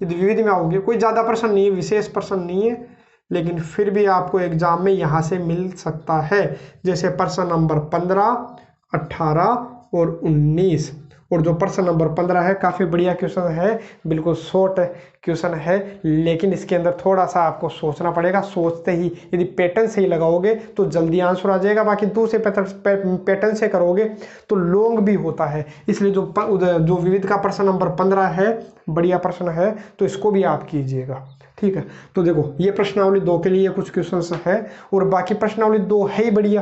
यदि विविध में आओगे, कोई ज़्यादा प्रश्न नहीं है, विशेष प्रश्न नहीं है, लेकिन फिर भी आपको एग्जाम में यहाँ से मिल सकता है। जैसे प्रश्न नंबर 15, 18 और 19, और जो प्रश्न नंबर 15 है काफ़ी बढ़िया क्वेश्चन है, बिल्कुल शॉर्ट क्वेश्चन है, लेकिन इसके अंदर थोड़ा सा आपको सोचना पड़ेगा। सोचते ही यदि पैटर्न सही लगाओगे तो जल्दी आंसर आ जाएगा, बाकी दूसरे पैटर्न से करोगे तो लॉन्ग भी होता है। इसलिए जो विविध का प्रश्न नंबर 15 है, बढ़िया प्रश्न है, तो इसको भी आप कीजिएगा, ठीक है। तो देखो ये प्रश्नावली 2 के लिए कुछ क्वेश्चंस है, और बाकी प्रश्नावली 2 है ही बढ़िया,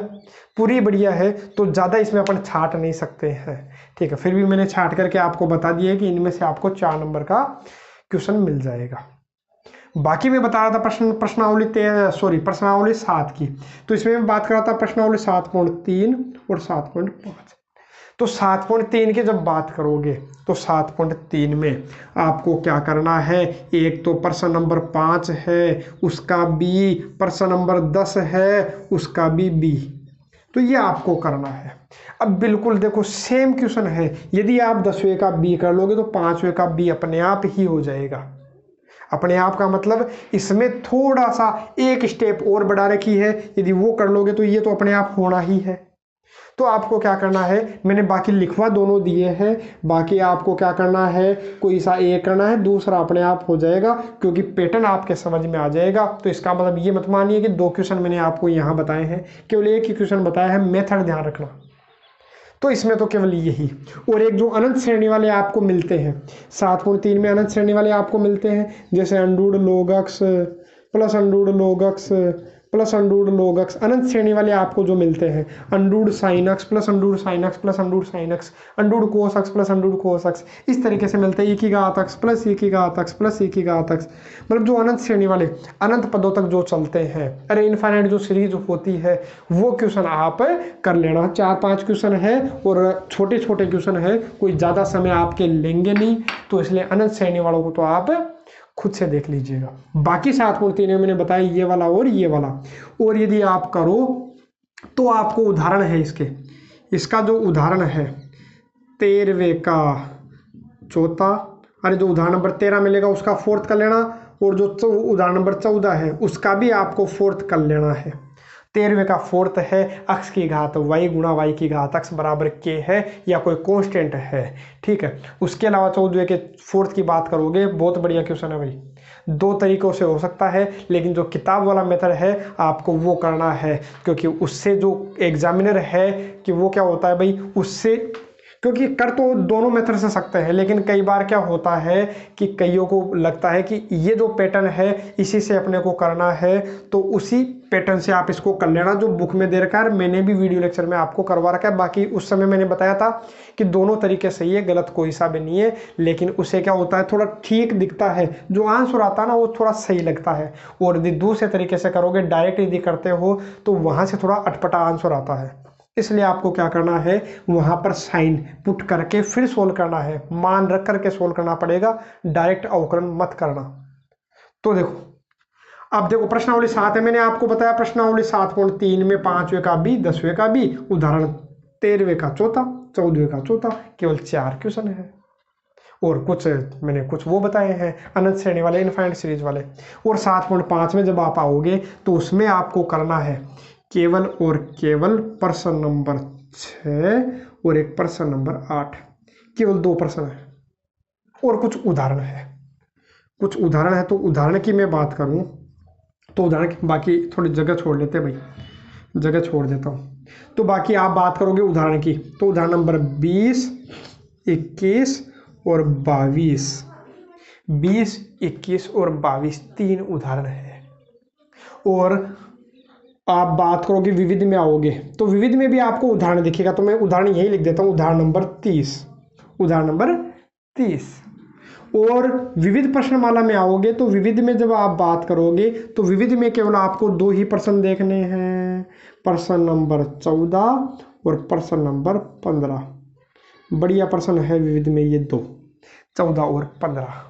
पूरी बढ़िया है, तो ज़्यादा इसमें अपन छाट नहीं सकते हैं, ठीक है। फिर भी मैंने छाट करके आपको बता दिया कि इनमें से आपको 4 नंबर का क्वेश्चन मिल जाएगा। बाकी मैं बता रहा था प्रश्नावली 7 की, तो इसमें मैं बात कर रहा था प्रश्नावली 7.3 और 7.5। तो 7.3 की जब बात करोगे तो 7.3 में आपको क्या करना है, एक तो प्रश्न नंबर 5 है उसका बी, प्रश्न नंबर 10 है उसका बी, तो ये आपको करना है। अब बिल्कुल देखो सेम क्वेश्चन है, यदि आप 10वें का बी कर लोगे तो 5वें का बी अपने आप ही हो जाएगा। अपने आप का मतलब इसमें थोड़ा सा एक स्टेप और बढ़ा रखी है, यदि वो कर लोगे तो ये तो अपने आप होना ही है। तो आपको क्या करना है, मैंने बाकी लिखवा दोनों दिए हैं, बाकी आपको क्या करना है, कोई सा एक करना है, दूसरा अपने आप हो जाएगा, क्योंकि पैटर्न आपके समझ में आ जाएगा। तो इसका मतलब ये मत मानिए कि 2 क्वेश्चन मैंने आपको यहाँ बताए हैं, केवल एक ही क्वेश्चन बताया है, मेथड ध्यान रखना। तो इसमें तो केवल यही, और एक जो अनंत श्रेणी वाले आपको मिलते हैं 7.3 में, अनंत श्रेणी वाले आपको मिलते हैं, जैसे under root log x plus under root log x plus under root log x, अनंत श्रेणी वाले आपको जो मिलते हैं under root sin x plus under root sin x plus under root sin x, under root cos x plus under root cos x, इस तरीके से मिलते हैं e की घात x प्लस e की घात x प्लस e की घात x। मतलब जो अनंत श्रेणी वाले अनंत पदों तक जो चलते हैं, अरे इनफाइनाइट जो सीरीज होती है वो क्वेश्चन आप कर लेना। 4-5 क्वेश्चन है और छोटे छोटे क्वेश्चन है, कोई ज़्यादा समय आपके लेंगे नहीं, तो इसलिए अनंत श्रेणी वालों को तो आप खुद से देख लीजिएगा। बाकी 7 मूर्ति ने मैंने बताया ये वाला और ये वाला। और यदि आप करो तो आपको उदाहरण है इसका जो उदाहरण है 13वें का चौथा, अरे जो उदाहरण नंबर 13 मिलेगा उसका फोर्थ कर लेना, और जो उदाहरण नंबर 14 है उसका भी आपको फोर्थ कर लेना है। 13वें का फोर्थ है x की घात y गुणा y की घात x बराबर k है या कोई कांस्टेंट है, ठीक है। उसके अलावा 14वें के फोर्थ की बात करोगे, बहुत बढ़िया क्वेश्चन है भाई। 2 तरीकों से हो सकता है, लेकिन जो किताब वाला मेथड है आपको वो करना है, क्योंकि उससे जो एग्जामिनर है कि वो क्या होता है भाई, उससे क्योंकि कर तो दोनों मेथड से सकते हैं, लेकिन कई बार क्या होता है कि कईयों को लगता है कि ये जो पैटर्न है इसी से अपने को करना है, तो उसी पैटर्न से आप इसको कर लेना जो बुक में दे रखा है। मैंने भी वीडियो लेक्चर में आपको करवा रखा है। बाकी उस समय मैंने बताया था कि दोनों तरीके सही है, गलत कोई सा भी नहीं है, लेकिन उससे क्या होता है थोड़ा ठीक दिखता है, जो आंसर आता है ना वो थोड़ा सही लगता है। और यदि दूसरे तरीके से करोगे, डायरेक्ट यदि करते हो, तो वहाँ से थोड़ा अटपटा आंसर आता है। इसलिए आपको क्या करना है, वहां पर साइन पुट करके फिर सोल्व करना है, मान रख करके सोल्व करना पड़ेगा, डायरेक्ट अवकलन मत करना। तो देखो अब देखो प्रश्नावली 7 है, मैंने आपको बताया प्रश्नावली 7.3 में 5वें का भी 10वें का भी उदाहरण 13वें का चौथा 14वें का चौथा, केवल 4 क्वेश्चन है। और कुछ मैंने कुछ वो बताए हैं अनंत श्रेणी वाले, इनफाइनाइट सीरीज वाले। और 7.5 में जब आप आओगे तो उसमें आपको करना है केवल और केवल प्रश्न नंबर 6 और एक प्रश्न नंबर 8, केवल 2 प्रश्न है और कुछ उदाहरण है। कुछ उदाहरण है तो उदाहरण की मैं बात करूं तो उदाहरण की, बाकी थोड़ी जगह छोड़ लेते भाई, जगह छोड़ देता हूं। तो बाकी आप बात करोगे उदाहरण की, तो उदाहरण नंबर 20, 21 और 22, 20, 21 और 22 3 उदाहरण है। और आप बात करोगे विविध में आओगे तो विविध में भी आपको उदाहरण दिखेगा, तो मैं उदाहरण यही लिख देता हूं, उदाहरण नंबर 30, उदाहरण नंबर 30। और विविध प्रश्नमाला में आओगे तो विविध में जब आप बात करोगे तो विविध में केवल आपको 2 ही प्रश्न देखने हैं, प्रश्न नंबर 14 और प्रश्न नंबर 15। बढ़िया प्रश्न है विविध में ये 2, 14 और 15।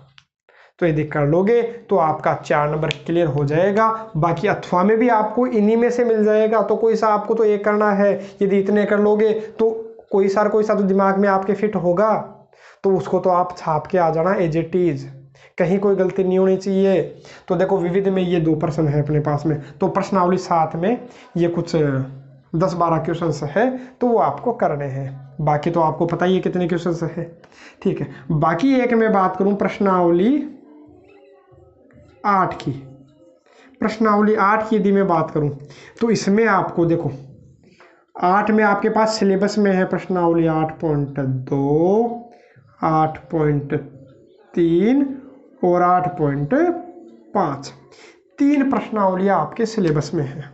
तो यदि कर लोगे तो आपका 4 नंबर क्लियर हो जाएगा। बाकी अथवा में भी आपको इन्हीं में से मिल जाएगा, तो कोई सा आपको तो एक करना है। यदि इतने कर लोगे तो कोई सा तो दिमाग में आपके फिट होगा, तो उसको तो आप छाप के आ जाना एज इट इज, कहीं कोई गलती नहीं होनी चाहिए। तो देखो विविध में ये 2 प्रश्न है अपने पास में, तो प्रश्नावली 7 में ये कुछ 10-12 क्वेश्चंस है, तो वो आपको करने हैं। बाकी तो आपको पता ही है कितने क्वेश्चंस है, ठीक है। बाकी एक मैं बात करूं प्रश्नावली 8 की, प्रश्नावली 8 की यदि मैं बात करूं तो इसमें आपको देखो 8 में आपके पास सिलेबस में है प्रश्नावली 8.2, 8.3 और 8.5, 3 प्रश्नावलियाँ आपके सिलेबस में है।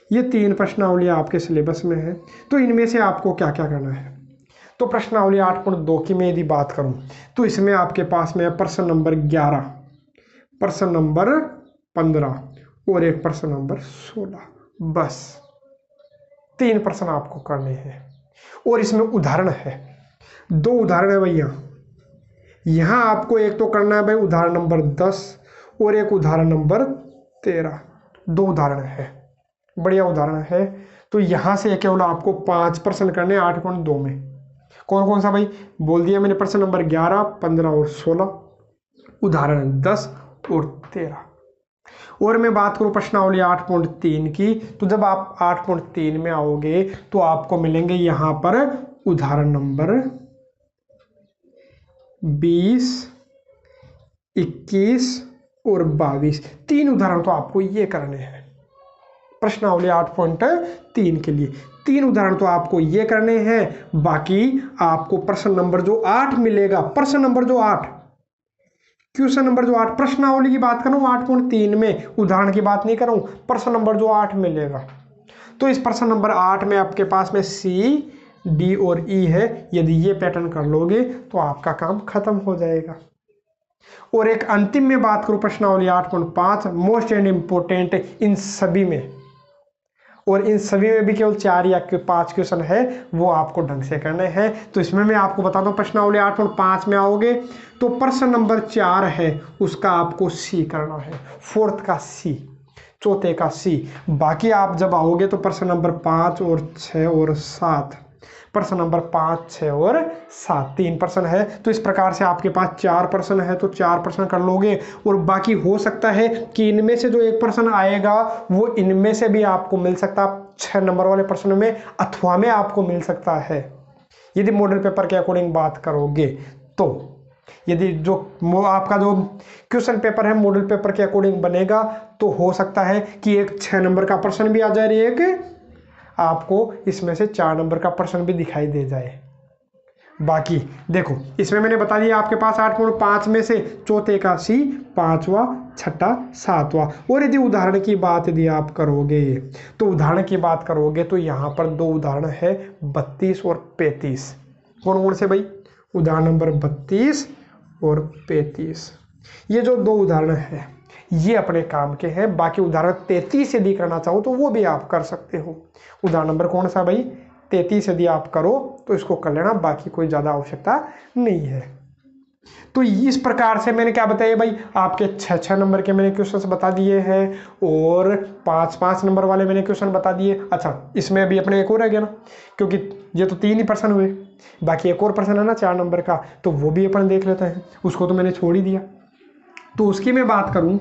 ये 3 प्रश्नावलियाँ आपके सिलेबस में है, तो इनमें से आपको क्या क्या करना है। तो प्रश्नावली 8.2 की मैं यदि बात करूं तो इसमें आपके पास में है प्रश्न नंबर 11, प्रश्न नंबर 15 और एक प्रश्न नंबर 16, बस 3 प्रश्न आपको करने हैं। और इसमें उदाहरण है, 2 उदाहरण है भैया। यहाँ आपको एक तो करना है भाई उदाहरण नंबर 10 और एक उदाहरण नंबर 13, 2 उदाहरण है, बढ़िया उदाहरण है। तो यहाँ से केवल आपको 5 प्रश्न करने 8.2 में। कौन कौन सा भाई बोल दिया मैंने, प्रश्न नंबर 11, 15 और 16, उदाहरण 10 और 13। और मैं बात करूं प्रश्नावली 8.3 की, तो जब आप 8.3 में आओगे तो आपको मिलेंगे यहाँ पर उदाहरण नंबर 20, 21 और 22, 3 उदाहरण तो आपको ये करने हैं प्रश्नावली 8.3 के लिए। 3 उदाहरण तो आपको ये करने हैं। बाकी आपको प्रश्न नंबर जो 8 मिलेगा, प्रश्न नंबर जो 8 क्वेश्चन नंबर जो 8 प्रश्नावली की बात करूँ 8.3 में, उदाहरण की बात नहीं करूँ, प्रश्न नंबर जो 8 मिलेगा। तो इस प्रश्न नंबर 8 में आपके पास में सी, डी और ई है। यदि ये पैटर्न कर लोगे तो आपका काम खत्म हो जाएगा। और एक अंतिम में बात करूं प्रश्नावली 8.5 मोस्ट एंड इंपोर्टेंट इन सभी में, और इन सभी में भी केवल 4 या 5 क्वेश्चन है, वो आपको ढंग से करने हैं। तो इसमें मैं आपको बताता हूँ प्रश्नावली 8.5 में आओगे तो प्रश्न नंबर 4 है उसका आपको सी करना है, फोर्थ का सी, चौथे का सी। बाकी आप जब आओगे तो प्रश्न नंबर 5 और 6 और 7, प्रश्न नंबर 5, 6 और 7 3 प्रश्न है। तो इस प्रकार से आपके पास 4 प्रश्न है, तो 4 प्रश्न कर लोगे। और बाकी हो सकता है कि इनमें से जो एक प्रश्न आएगा वो इनमें से भी आपको मिल सकता, 6 नंबर वाले प्रश्न में अथवा में आपको मिल सकता है, यदि मॉडल पेपर के अकॉर्डिंग बात करोगे। तो यदि जो आपका जो क्वेश्चन पेपर है मॉडल पेपर के अकॉर्डिंग बनेगा तो हो सकता है कि एक 6 नंबर का प्रश्न भी आ जाए, एक आपको इसमें से 4 नंबर का प्रश्न भी दिखाई दे जाए। बाकी देखो इसमें मैंने बता दिया आपके पास 8.5 में से चौथे का सी, 5वां, 6ठा, 7वां। और यदि उदाहरण की बात यदि आप करोगे तो उदाहरण की बात करोगे तो यहाँ पर 2 उदाहरण है 32 और 35। कौन कौन से भाई? उदाहरण नंबर 32 और 35। ये जो 2 उदाहरण है ये अपने काम के हैं। बाकी उदाहरण 33 यदि करना चाहो तो वो भी आप कर सकते हो। उदाहरण नंबर कौन सा भाई? 33 यदि आप करो तो इसको कर लेना, बाकी कोई ज़्यादा आवश्यकता नहीं है। तो इस प्रकार से मैंने क्या बताया भाई, आपके 6 नंबर के मैंने क्वेश्चंस बता दिए हैं और 5 नंबर वाले मैंने क्वेश्चन बता दिए। अच्छा इसमें भी अपने एक और रह गया ना, क्योंकि ये तो 3 ही प्रश्न हुए, बाकी एक और प्रश्न है ना 4 नंबर का, तो वो भी अपन देख लेते हैं। उसको तो मैंने छोड़ ही दिया। तो उसकी मैं बात करूं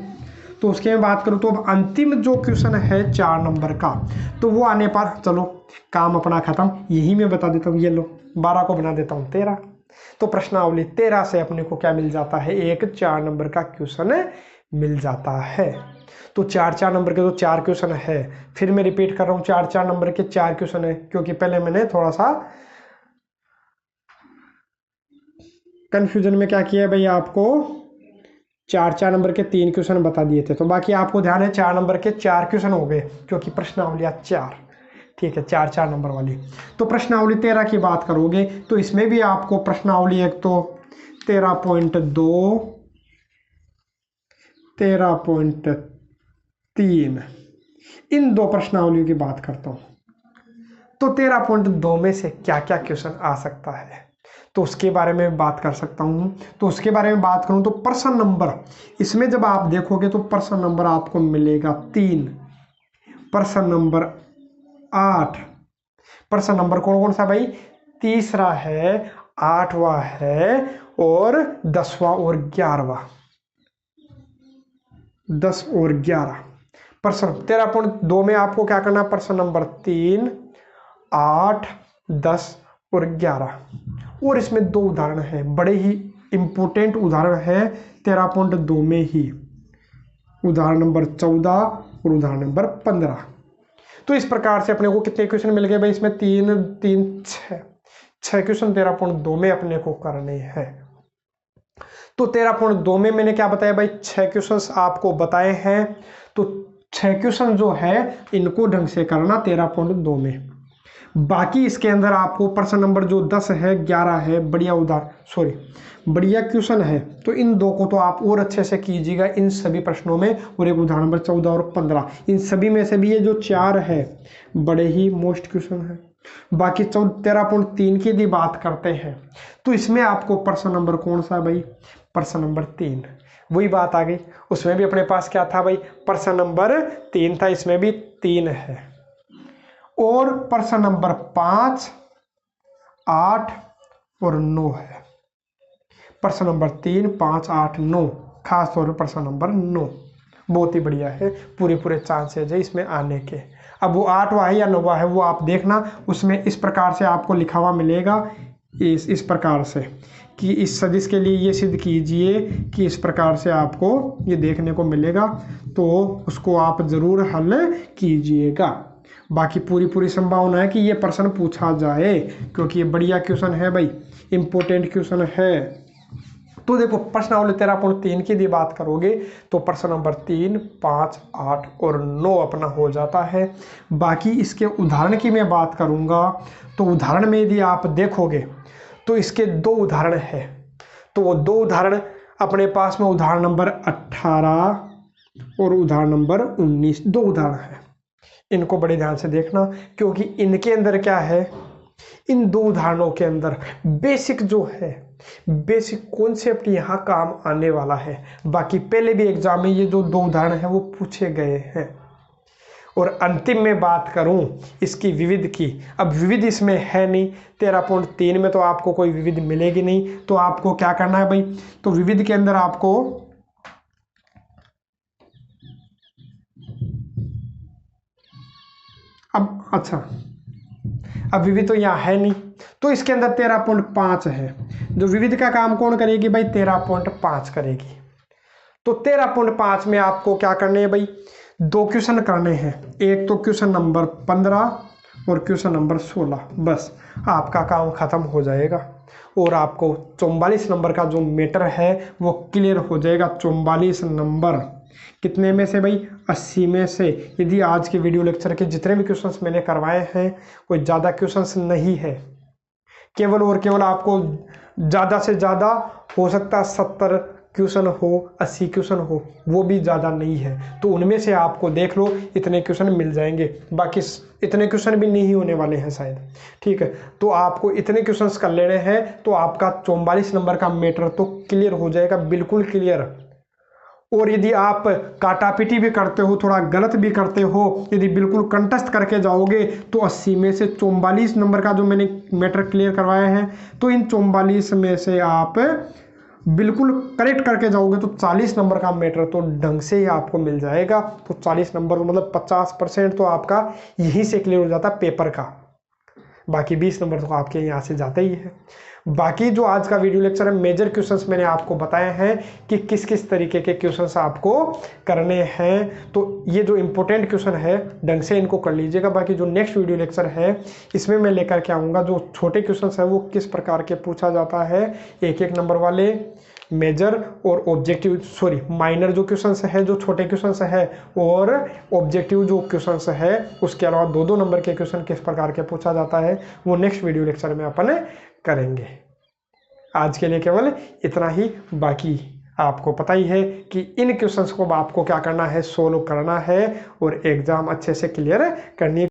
तो अब अंतिम जो क्वेश्चन है 4 नंबर का, तो वो आने पर चलो काम अपना खत्म, यही मैं बता देता हूँ। ये लो 12 को बना देता हूँ 13। तो प्रश्नावली 13 से अपने को क्या मिल जाता है? एक 4 नंबर का क्वेश्चन मिल जाता है। तो 4 नंबर के तो 4 क्वेश्चन है। फिर मैं रिपीट कर रहा हूँ 4 नंबर के 4 क्वेश्चन है, क्योंकि पहले मैंने थोड़ा सा कंफ्यूजन में क्या किया भाई, आपको 4 नंबर के 3 क्वेश्चन बता दिए थे। तो बाकी आपको ध्यान है 4 नंबर के 4 क्वेश्चन हो गए, क्योंकि प्रश्नावली 4, ठीक है, 4 नंबर वाली। तो प्रश्नावली 13 की बात करोगे तो इसमें भी आपको प्रश्नावली एक तो 13.2, 13.3 इन 2 प्रश्नावलियों की बात करता हूँ। तो 13.2 में से क्या क्या क्वेश्चन आ सकता है तो उसके बारे में बात कर सकता हूँ। तो उसके बारे में बात करूँ तो प्रश्न नंबर, इसमें जब आप देखोगे तो प्रश्न नंबर आपको मिलेगा 3, प्रश्न नंबर 8, प्रश्न नंबर कौन कौन सा भाई? तीसरा है, 8वां है और 10वां और 11वां, 10 और 11 प्रश्न। 13.2 में आपको क्या करना? प्रश्न नंबर 3, 8, 10 और 11। और इसमें 2 उदाहरण है, बड़े ही इंपॉर्टेंट उदाहरण है 13.2 में ही, उदाहरण नंबर 14 और उदाहरण नंबर 15। तो इस प्रकार से अपने को कितने क्वेश्चन मिल गए भाई? इसमें 6 क्वेश्चन 13.2 में अपने को करने हैं। तो 13.2 में मैंने क्या बताया भाई? 6 क्वेश्चन आपको बताए हैं। तो 6 क्वेश्चन जो है इनको ढंग से करना 13.2 में। बाकी इसके अंदर आपको प्रश्न नंबर जो 10 है, 11 है, बढ़िया क्वेश्चन है, तो इन 2 को तो आप और अच्छे से कीजिएगा इन सभी प्रश्नों में। और एक उदाहरण नंबर 14 और 15, इन सभी में से भी ये जो 4 है बड़े ही मोस्ट क्वेश्चन है। बाकी 13.3 की यदि बात करते हैं तो इसमें आपको प्रश्न नंबर कौन सा भाई? प्रश्न नंबर 3, वही बात आ गई। उसमें भी अपने पास क्या था भाई? प्रश्न नंबर 3 था, इसमें भी 3 है। और प्रश्न नंबर 5, 8 और 9 है। प्रश्न नंबर 3, 5, 8, 9, खास तौर पर प्रश्न नंबर 9 बहुत ही बढ़िया है, पूरे चांसेज है इसमें आने के। अब वो 8वां है या 9वां है वो आप देखना, उसमें इस प्रकार से आपको लिखा हुआ मिलेगा, इस प्रकार से कि इस सदिश के लिए ये सिद्ध कीजिए कि इस प्रकार से आपको ये देखने को मिलेगा। तो उसको आप ज़रूर हल कीजिएगा। बाकी पूरी संभावना है कि ये प्रश्न पूछा जाए, क्योंकि ये बढ़िया क्वेश्चन है भाई, इम्पोर्टेंट क्वेश्चन है। तो देखो प्रश्नावली 13.3 की यदि बात करोगे तो प्रश्न नंबर 3, 5, 8 और 9 अपना हो जाता है। बाकी इसके उदाहरण की मैं बात करूंगा तो उदाहरण में यदि आप देखोगे तो इसके 2 उदाहरण है। तो वो 2 उदाहरण अपने पास में उदाहरण नंबर 18 और उदाहरण नंबर 19 2 उदाहरण है। इनको बड़े ध्यान से देखना, क्योंकि इनके अंदर क्या है, इन 2 उदाहरणों के अंदर बेसिक जो है, बेसिक कॉन्सेप्ट यहाँ काम आने वाला है। बाकी पहले भी एग्जाम में ये जो 2 उदाहरण है वो पूछे गए हैं। और अंतिम में बात करूं इसकी विविध की, अब विविध इसमें है नहीं, 13.3 में तो आपको कोई विविध मिलेगी नहीं। तो आपको क्या करना है भाई, तो विविध के अंदर आपको अब विविध तो यहाँ है नहीं, तो इसके अंदर 13.5 है। जो विविध का काम कौन करेगी भाई, 13.5 करेगी। तो 13.5 में आपको क्या करने हैं भाई, 2 क्वेश्चन करने हैं। एक तो क्वेश्चन नंबर 15 और क्वेश्चन नंबर 16, बस आपका काम खत्म हो जाएगा और आपको 44 नंबर का जो मैटर है वो क्लियर हो जाएगा। 44 नंबर कितने में से भाई, 80 में से। यदि आज के वीडियो लेक्चर के जितने भी क्वेश्चंस मैंने करवाए हैं कोई ज़्यादा क्वेश्चंस नहीं है, केवल और केवल आपको ज़्यादा से ज़्यादा हो सकता है 70 क्वेश्चन हो, 80 क्वेश्चन हो, वो भी ज़्यादा नहीं है। तो उनमें से आपको देख लो इतने क्वेश्चन मिल जाएंगे, बाकी इतने क्वेश्चन भी नहीं होने वाले हैं शायद, ठीक है। तो आपको इतने क्वेश्चंस कर लेने हैं तो आपका 44 नंबर का मैटर तो क्लियर हो जाएगा, बिल्कुल क्लियर। और यदि आप काटापीटी भी करते हो, थोड़ा गलत भी करते हो, यदि बिल्कुल कंटस्ट करके जाओगे तो 80 में से 44 नंबर का जो मैंने मैटर क्लियर करवाया है, तो इन 44 में से आप बिल्कुल करेक्ट करके जाओगे तो 40 नंबर का मैटर तो ढंग से ही आपको मिल जाएगा। तो 40 नंबर मतलब 50% तो आपका यहीं से क्लियर हो जाता है पेपर का, बाकी 20 नंबर तो आपके यहाँ से जाते ही है। बाकी जो आज का वीडियो लेक्चर है, मेजर क्वेश्चंस मैंने आपको बताए हैं कि किस किस तरीके के क्वेश्चंस आपको करने हैं। तो ये जो इंपॉर्टेंट क्वेश्चन है ढंग से इनको कर लीजिएगा। बाकी जो नेक्स्ट वीडियो लेक्चर है इसमें मैं लेकर के आऊँगा जो छोटे क्वेश्चंस है वो किस प्रकार के पूछा जाता है, 1-1 नंबर वाले, मेजर और ऑब्जेक्टिव, सॉरी माइनर जो क्वेश्चंस है, जो छोटे क्वेश्चंस है, और ऑब्जेक्टिव जो क्वेश्चंस है, उसके अलावा 2-2 नंबर के क्वेश्चन किस प्रकार के पूछा जाता है वो नेक्स्ट वीडियो लेक्चर में अपन करेंगे। आज के लिए केवल इतना ही। बाकी आपको पता ही है कि इन क्वेश्चंस को आपको क्या करना है, सोल्व करना है और एग्जाम अच्छे से क्लियर करनी है।